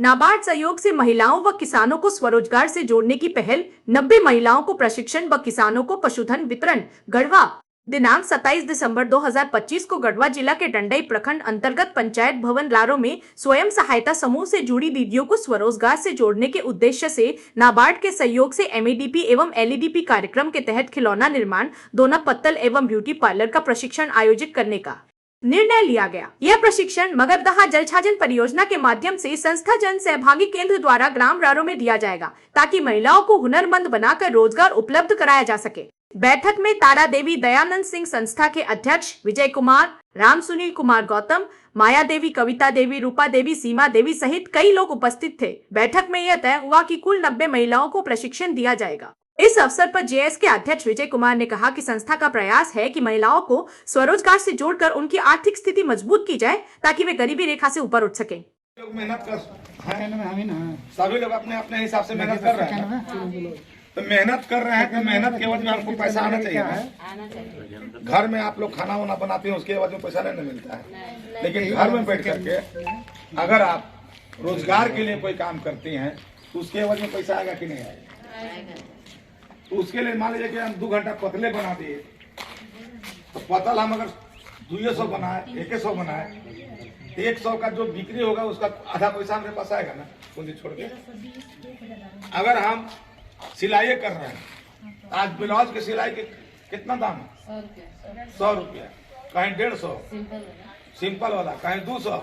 नाबार्ड सहयोग से महिलाओं व किसानों को स्वरोजगार से जोड़ने की पहल। 90 महिलाओं को प्रशिक्षण व किसानों को पशुधन वितरण। गढ़वा, दिनांक 27 दिसंबर 2025 को गढ़वा जिला के डंडई प्रखंड अंतर्गत पंचायत भवन लारो में स्वयं सहायता समूह से जुड़ी दीदियों को स्वरोजगार से जोड़ने के उद्देश्य से नाबार्ड के सहयोग से एमएडीपी एवं एलईडीपी कार्यक्रम के तहत खिलौना निर्माण, दोना पत्तल एवं ब्यूटी पार्लर का प्रशिक्षण आयोजित करने का निर्णय लिया गया। यह प्रशिक्षण मगरदहा जलछाजन परियोजना के माध्यम से संस्था जन सहभागी केंद्र द्वारा ग्राम रारो में दिया जाएगा, ताकि महिलाओं को हुनरमंद बनाकर रोजगार उपलब्ध कराया जा सके। बैठक में तारा देवी दयानंद सिंह संस्था के अध्यक्ष विजय कुमार, राम सुनील कुमार गौतम, माया देवी, कविता देवी, रूपा देवी, सीमा देवी सहित कई लोग उपस्थित थे। बैठक में यह तय हुआ कि कुल 90 महिलाओं को प्रशिक्षण दिया जाएगा। इस अवसर पर जेएस के अध्यक्ष विजय कुमार ने कहा कि संस्था का प्रयास है कि महिलाओं को स्वरोजगार से जोड़कर उनकी आर्थिक स्थिति मजबूत की जाए, ताकि वे गरीबी रेखा से ऊपर उठ सकें। लोग मेहनत कर सभी लोग अपने अपने हिसाब से मेहनत कर रहे हैं। तो मेहनत कर रहे हैं तो मेहनत के एवज में आपको पैसा आना चाहिए ना। घर में आप लोग खाना वाना बनाते हैं, उसके एवज में पैसा नहीं मिलता है। लेकिन घर में बैठ करके अगर आप रोजगार के लिए कोई काम करते हैं तो उसके एवज में पैसा आएगा कि नहीं आएगा। तो उसके लिए मान लीजिए कि हम 2 घंटा पतले बना दिए, तो पतल हम अगर 200 बनाए, 100 बनाए, 100 का जो बिक्री होगा उसका आधा पैसा हमारे पास आएगा ना, पूंजी छोड़ के। अगर हम सिलाई कर रहे हैं, आज ब्लाउज के सिलाई के कितना दाम है? 100 रुपया, कहीं 150 सिंपल वाला, कहीं 200।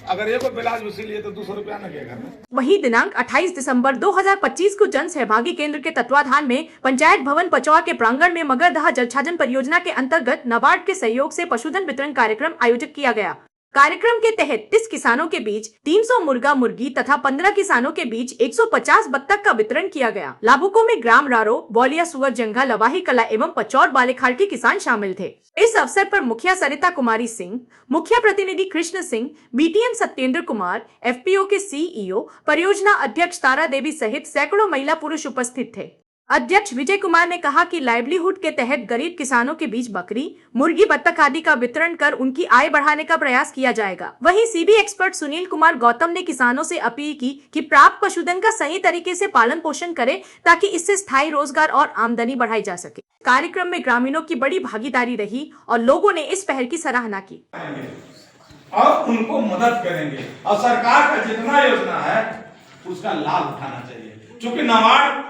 अगर एक ब्लाउज भी सिलिए तो 200 रुपया न घर में। वहीं दिनांक 28 दिसंबर 2025 को जन सहभागी केंद्र के तत्वाधान में पंचायत भवन पचौआ के प्रांगण में मगरदहा जलछाजन परियोजना के अंतर्गत नाबार्ड के सहयोग से पशुधन वितरण कार्यक्रम आयोजित किया गया। कार्यक्रम के तहत 30 किसानों के बीच 300 मुर्गा मुर्गी तथा 15 किसानों के बीच 150 बत्तख का वितरण किया गया। लाभुकों में ग्राम रारो, बौलिया, सुअर जंगा, लवाही कला एवं पचौर बालेखाड़ के किसान शामिल थे। इस अवसर पर मुखिया सरिता कुमारी सिंह, मुखिया प्रतिनिधि कृष्ण सिंह, बीटीएम सत्येंद्र कुमार, एफपीओ के सीईओ, परियोजना अध्यक्ष तारा देवी सहित सैकड़ों महिला पुरुष उपस्थित थे। अध्यक्ष विजय कुमार ने कहा कि लाइवलीहुड के तहत गरीब किसानों के बीच बकरी, मुर्गी, बत्तख आदि का वितरण कर उनकी आय बढ़ाने का प्रयास किया जाएगा। वहीं सीबी एक्सपर्ट सुनील कुमार गौतम ने किसानों से अपील की कि प्राप्त पशुधन का सही तरीके से पालन पोषण करें, ताकि इससे स्थायी रोजगार और आमदनी बढ़ाई जा सके। कार्यक्रम में ग्रामीणों की बड़ी भागीदारी रही और लोगों ने इस पहल की सराहना की और उनको मदद करेंगे। और सरकार का जितना योजना है उसका लाभ उठाना चाहिए, क्योंकि नाबार्ड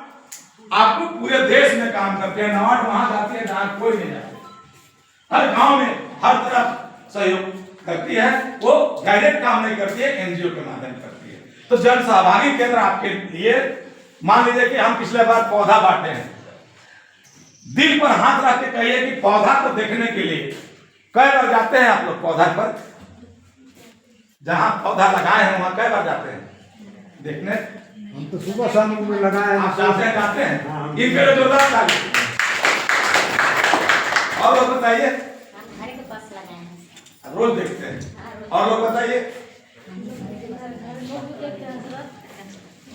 आपको पूरे देश में काम करते हैं। नाबार्ड वहां जाती है जहां कोई नहीं जाता। हर गांव में हर तरफ सहयोग करती है। वो डायरेक्ट काम नहीं करती है, एनजीओ के माध्यम करती है। तो जन सहभागी केंद्र आपके लिए, मान लीजिए कि हम पिछले बार पौधा बांटे हैं, दिल पर हाथ रख के कहिए कि पौधा को देखने के लिए कई बार जाते हैं आप लोग पौधा पर? जहां पौधा लगाए हैं वहां कई बार जाते हैं देखने? हम तो सुबह शाम में लगाए हैं। आप जाते हैं? इनके लिए जोरदार ताली। और लोग बताइए, घर के पास लगाए हैं, रोज देखते हैं। और लोग बताइए,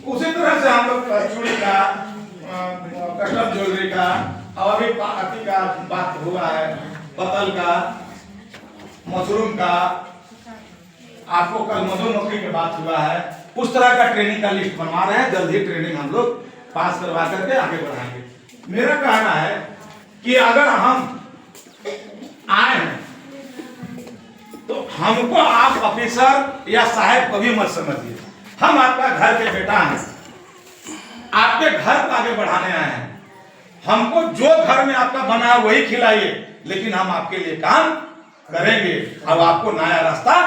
उसी तरह से हम लोग चूड़ी का, कस्टम ज्वेलरी का, और अभी पार्टी का बात हुआ है, पतल का, मशरूम का, आपको कल मधुमक्खी की बात हुआ है। उस तरह का ट्रेनिंग का लिस्ट बनवा रहे हैं। जल्द ही ट्रेनिंग हम लोग पास करवा करके आगे बढ़ाएंगे। मेरा कहना है कि अगर हम आए हैं तो हमको आप ऑफिसर या साहब कभी मत समझिए। हम आपका घर के बेटा हैं, आपके घर को आगे बढ़ाने आए हैं। हमको जो घर में आपका बना है वही खिलाइए, लेकिन हम आपके लिए काम करेंगे और आपको नया रास्ता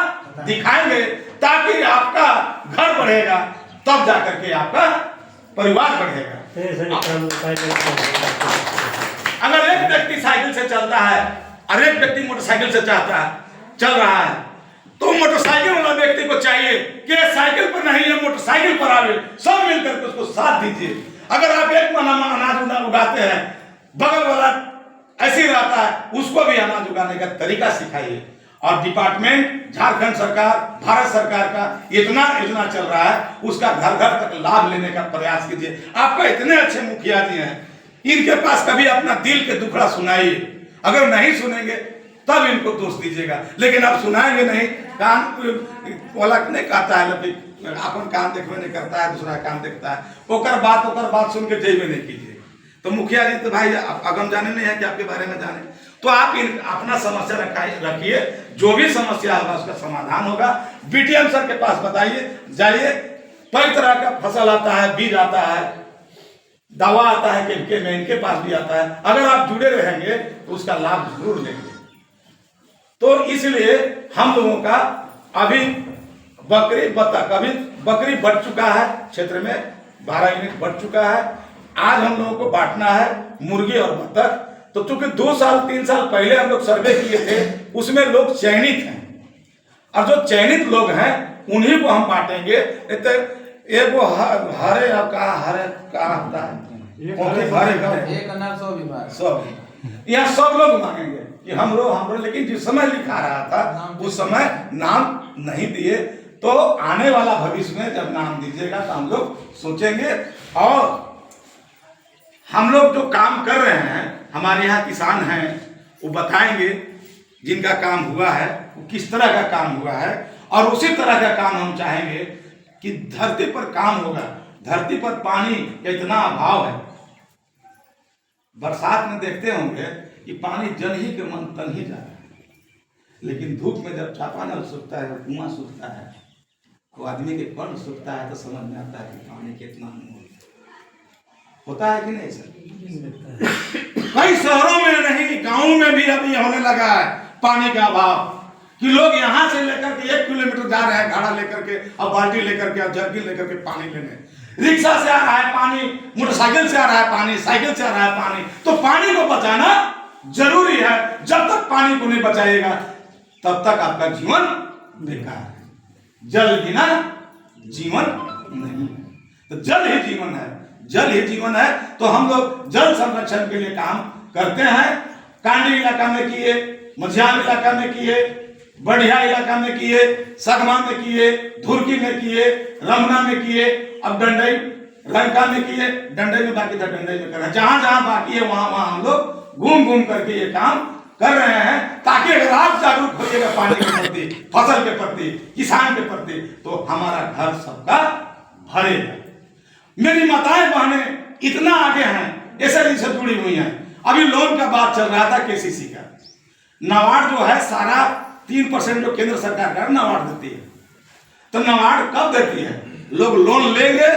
दिखाएंगे, ताकि आपका घर बढ़ेगा, तब जाकर के आपका परिवार बढ़ेगा। अगर एक व्यक्ति साइकिल से चलता है और एक व्यक्ति मोटरसाइकिल से चल रहा है, तो मोटरसाइकिल वाला व्यक्ति को चाहिए कि साइकिल पर नहीं है, मोटरसाइकिल पर आवे, सब मिलकर के उसको साथ दीजिए। अगर आप एक अनाज उगाते हैं, बगल वाला ऐसे ही रहता है, उसको भी अनाज उगाने का तरीका सिखाइए। और डिपार्टमेंट, झारखंड सरकार, भारत सरकार का इतना योजना चल रहा है, उसका घर घर तक लाभ लेने का प्रयास कीजिए। आपका इतने अच्छे मुखिया जी हैं, इनके पास कभी अपना दिल के दुखड़ा सुनाइए। अगर नहीं सुनेंगे तब इनको दोष दीजिएगा, लेकिन आप सुनाएंगे नहीं। कान वाला नहीं कहता है अपन काम देखबे नहीं करता है, दूसरा काम देखता है, ओकर बात सुन के जेबे नहीं कीजिए। तो मुखिया जी तो भाई अगम जाने नहीं है कि आपके बारे में जाने, तो आप अपना समस्या रखिए, जो भी समस्या होगा उसका समाधान होगा। बीटीएम सर के पास बताइए, जाइए, कई तरह का फसल आता है, बीज आता है, दवा आता है, केमिकल में इनके पास भी आता है। अगर आप जुड़े रहेंगे तो उसका लाभ जरूर लेंगे। तो इसलिए हम लोगों का अभी बकरी बढ़ चुका है, क्षेत्र में 12 यूनिट बढ़ चुका है। आज हम लोगों को बांटना है मुर्गी और बतख। तो चूंकि 2 साल 3 साल पहले हम लोग सर्वे किए थे, उसमें लोग चयनित हैं, और जो चयनित लोग हैं उन्हीं को हम बांटेंगे। एक वो हरे का होता है, सब यहाँ सब लोग मांगेंगे कि हमरो, लेकिन जिस समय लिखा रहा था उस समय नाम नहीं दिए। तो आने वाला भविष्य में जब नाम दीजिएगा तो हम लोग सोचेंगे, और हम लोग जो काम कर रहे हैं, हमारे यहाँ किसान हैं, वो बताएंगे जिनका काम हुआ है वो किस तरह का काम हुआ है, और उसी तरह का काम हम चाहेंगे कि धरती पर काम होगा। धरती पर पानी का इतना अभाव है, बरसात में देखते होंगे कि पानी जल ही के मन तन ही जा रहा है, लेकिन धूप में जब चापानल सूखता है, कुआं सूखता है, तो आदमी के कर्ण सूखता है, तो समझ में आता है कि पानी कितना होता है कि नहीं सर। कई शहरों में नहीं, गांवों में भी अभी होने लगा है पानी का अभाव, कि लोग यहाँ से लेकर के 1 किलोमीटर जा रहे हैं घड़ा लेकर के, और बाल्टी लेकर के, और जर्किन लेकर के पानी लेने। रिक्शा से आ रहा है पानी, मोटरसाइकिल से आ रहा है पानी, साइकिल से आ रहा है पानी। तो पानी को बचाना जरूरी है। जब तक पानी को नहीं बचाएगा तब तक आपका जीवन बेकार है। जल बिना जीवन नहीं, तो जल ही जीवन है, जल ही जीवन है। तो हम लोग जल संरक्षण के लिए काम करते हैं। कांडी इलाका में किए, मझियाम इलाका में किए, बढ़िया इलाका में किए, सगमा में किए, धुरकी में किए, रमना में किए, अब डंडई रंका में किए। डंडई में बाकी था, डंडई में कर रहे हैं। जहां जहां बाकी है वहां वहां हम लोग घूम करके ये काम कर रहे हैं, ताकि अगर आप जागरूक होइएगा पानी के प्रति, फसल के प्रति, किसान के प्रति, तो हमारा घर सबका भरेगा। मेरी माताएं बहनें इतना आगे हैं, एसएलजी से जुड़ी हुई हैं। अभी लोन का बात चल रहा था केसीसी का। नाबार्ड जो है सारा 3% जो केंद्र सरकार का नाबार्ड देती है। तो नाबार्ड कब देती है? लोग लोन लेंगे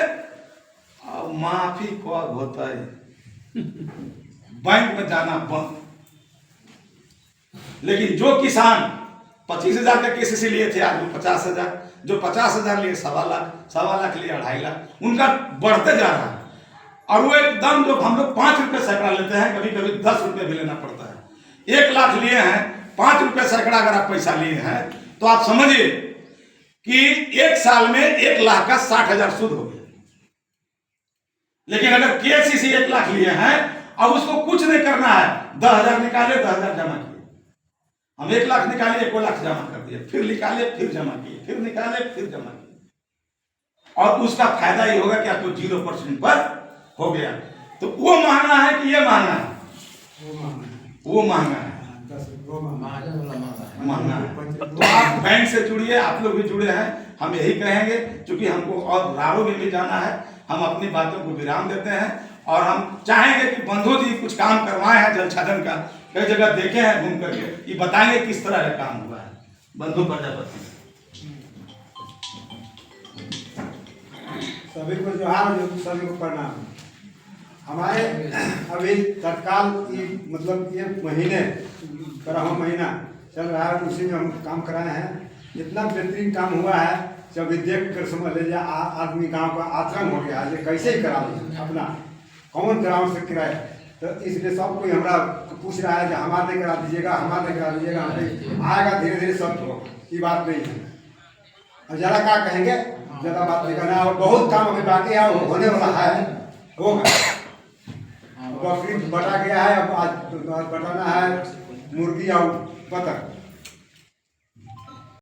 और माफी कब होता है, बैंक में जाना बंद। लेकिन जो किसान 25,000 का केसीसी लिए थे, आज 50,000, जो 50,000 लिए 1.25 लाख लिए 2.5 लाख, उनका बढ़ते जा रहा है। और वो एकदम जो हम लोग 5 रुपए सैकड़ा लेते हैं, कभी कभी 10 रुपए भी लेना पड़ता है। 1 लाख लिए हैं, 5 रुपए सैकड़ा अगर आप पैसा लिए हैं, तो आप समझिए कि 1 साल में 1 लाख का 60,000 सूद हो गया। लेकिन अगर केसीसी 1 लाख लिए हैं और उसको कुछ नहीं करना है, 10,000 निकाले, 10,000 जमा किए। हम 1 लाख निकाले, 1 लाख जमा कर दिए, फिर निकाले, फिर जमा किए, फिर निकाले, फिर जमा किए। और उसका फायदा ये होगा कि आपको 0% पर हो गया। तो वो महंगा है कि ये महंगा है? वो महंगा है, महंगा है। तो आप बैंक से जुड़िए, आप लोग भी जुड़े हैं। हम यही कहेंगे, क्योंकि हमको और रारों में भी जाना है। हम अपनी बातों को विराम देते हैं, और हम चाहेंगे कि बंधु जी कुछ काम करवाए हैं जल छाजन का, कई जगह देखे हैं घूम करके, ये बताएंगे किस तरह का काम हुआ है। बंधु प्रजापति सभी को जोहार, सभी को प्रणाम। हमारे अभी तत्काल मतलब 1 महीने 12वां महीना चल रहा है, उसी में हम काम कराए हैं। इतना बेहतरीन काम हुआ है, जब देख कर समझ लीजिए आदमी गांव का आतंक हो गया है, कैसे ही करा लीजिए अपना, कौन ग्राउंड से किराए। तो इसलिए सब कोई हमारा पूछ रहा है कि हमारे नहीं करा दीजिएगा, हमारे नहीं करा दीजिएगा। आएगा धीरे धीरे सब, ये बात नहीं है। और ज़्यादा क्या कहेंगे, ज़्यादा बात नहीं करना। और बहुत काम अभी बाकी है, होने वाला है, होगा। बकरी बटा गया है, अब आज बटाना है मुर्गी और बतख।